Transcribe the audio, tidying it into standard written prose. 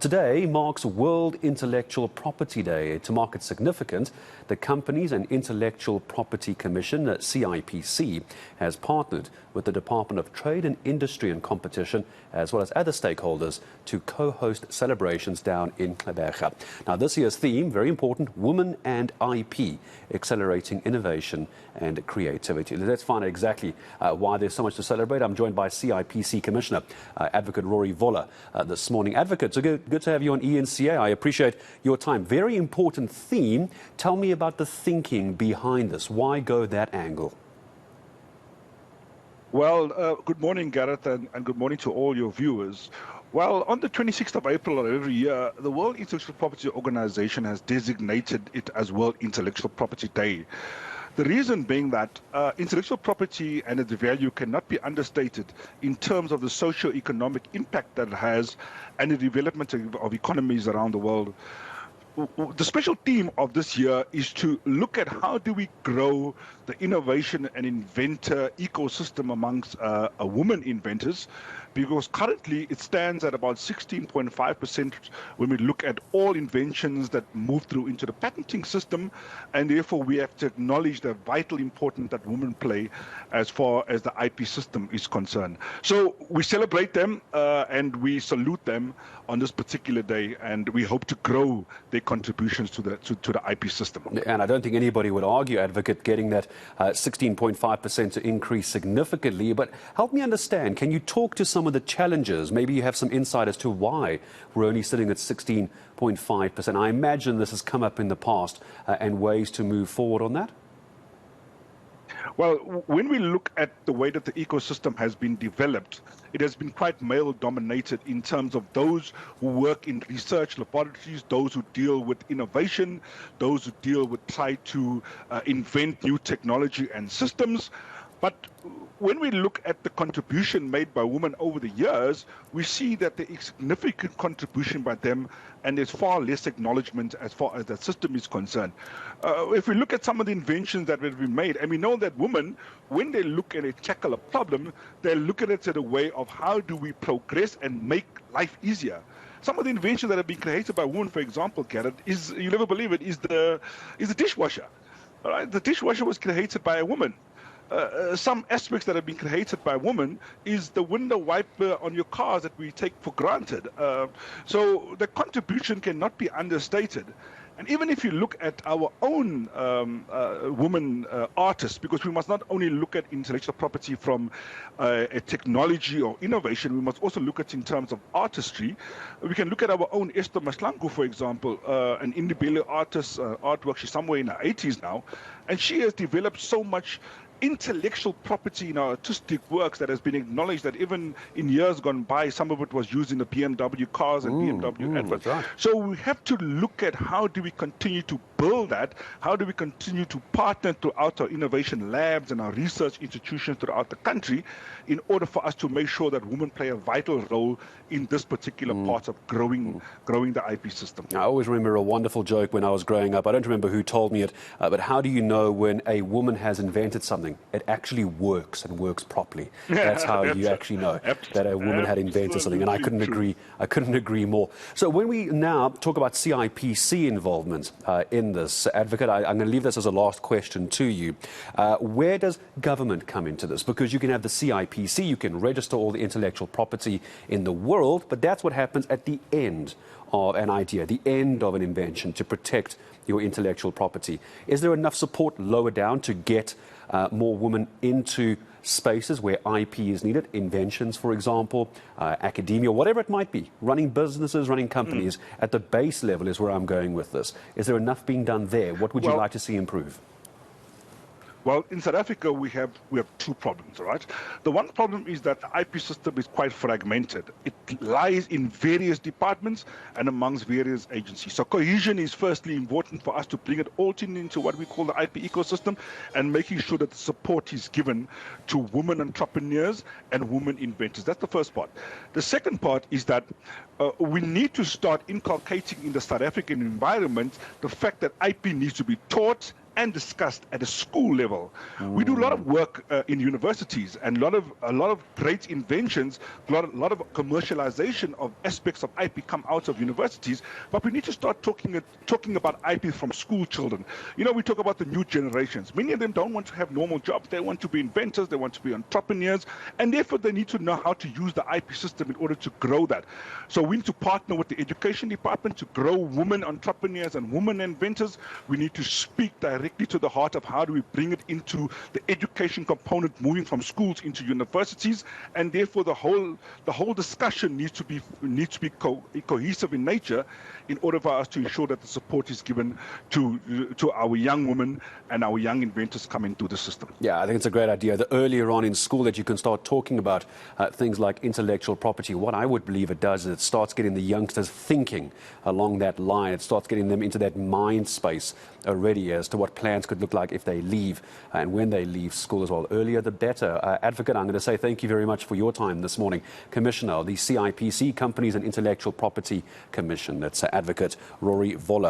Today marks World Intellectual Property Day. To mark its significance, the Companies and Intellectual Property Commission, CIPC, has partnered with the Department of Trade and Industry and Competition, as well as other stakeholders, to co-host celebrations down in Gqeberha. Now, this year's theme, very important, Women and IP, accelerating innovation and creativity. Let's find out exactly why there's so much to celebrate. I'm joined by CIPC Commissioner, Advocate Rory Voller, this morning. Advocate, so good to have you on eNCA. I appreciate your time. Very important theme. Tell me about the thinking behind this. Why go that angle? Well, good morning, Gareth, and good morning to all your viewers. Well, on the 26th of April of every year, the World Intellectual Property Organization has designated it as World Intellectual Property Day. The reason being that intellectual property and its value cannot be understated in terms of the socio-economic impact that it has and the development of economies around the world. The special theme of this year is to look at how do we grow the innovation and inventor ecosystem amongst women inventors, because currently it stands at about 16.5% when we look at all inventions that move through into the patenting system, and therefore we have to acknowledge the vital importance that women play as far as the IP system is concerned. So we celebrate them and we salute them on this particular day, and we hope to grow their contributions to the IP system. And I don't think anybody would argue, Advocate, getting that 16.5% to increase significantly. But help me understand, can you talk to some of the challenges? Maybe you have some insight as to why we're only sitting at 16.5%. I imagine this has come up in the past and ways to move forward on that. Well, when we look at the way that the ecosystem has been developed, it has been quite male-dominated in terms of those who work in research laboratories, those who deal with innovation, those who deal with try to invent new technology and systems. But when we look at the contribution made by women over the years, we see that there is significant contribution by them, and there's far less acknowledgement as far as that system is concerned. If we look at some of the inventions that have been made, and we know that women, when they look and they tackle a problem, they look at it as a way of how do we progress and make life easier. Some of the inventions that have been created by women, for example, Gareth, is, you'll never believe it, is the dishwasher. All right? The dishwasher was created by a woman. Some aspects that have been created by women is the window wiper on your cars that we take for granted. So the contribution cannot be understated. And even if you look at our own women artists, because we must not only look at intellectual property from a technology or innovation, we must also look at it in terms of artistry. We can look at our own Esther Maslangu, for example, an indie artist, artwork. She's somewhere in her 80s now, and she has developed so much intellectual property in our artistic works that has been acknowledged that even in years gone by, some of it was used in the BMW cars and BMW adverts. Right. So we have to look at how do we continue to build that, how do we continue to partner throughout our innovation labs and our research institutions throughout the country in order for us to make sure that women play a vital role in this particular part of growing the IP system. I always remember a wonderful joke when I was growing up. I don't remember who told me it, but how do you know when a woman has invented something? It actually works and works properly. That's how you actually know that a woman had invented something, and I couldn't agree more. So when we now talk about CIPC involvement in this, Advocate, I'm going to leave this as a last question to you. Where does government come into this? Because you can have the CIPC, you can register all the intellectual property in the world, but that's what happens at the end of an idea, the end of an invention, to protect your intellectual property. Is there enough support lower down to get more women into spaces where IP is needed, inventions, for example, academia, whatever it might be, running businesses, running companies, at the base level is where I'm going with this. Is there enough being done there? What would you like to see improve? Well, in South Africa, we have two problems, all right? The one problem is that the IP system is quite fragmented. It lies in various departments and amongst various agencies. So cohesion is firstly important for us to bring it all into what we call the IP ecosystem, and making sure that the support is given to women entrepreneurs and women inventors. That's the first part. The second part is that we need to start inculcating in the South African environment the fact that IP needs to be taught and discussed at a school level. We do a lot of work in universities, and a lot of great inventions, a lot of commercialization of aspects of IP come out of universities, but we need to start talking about IP from school children. You know, we talk about the new generations. Many of them don't want to have normal jobs. They want to be inventors, they want to be entrepreneurs, and therefore they need to know how to use the IP system in order to grow that. So we need to partner with the education department to grow women entrepreneurs and women inventors. We need to speak directly to the heart of how do we bring it into the education component, moving from schools into universities, and therefore the whole discussion needs to be cohesive in nature in order for us to ensure that the support is given to our young women and our young inventors coming through the system. Yeah, I think it's a great idea. The earlier on in school that you can start talking about things like intellectual property, what I would believe it does is it starts getting the youngsters thinking along that line. It starts getting them into that mind space already as to what plans could look like if they leave and when they leave school as well. Earlier the better. Advocate, I'm going to say thank you very much for your time this morning. Commissioner of the CIPC Companies and Intellectual Property Commission. That's Advocate Rory Voller.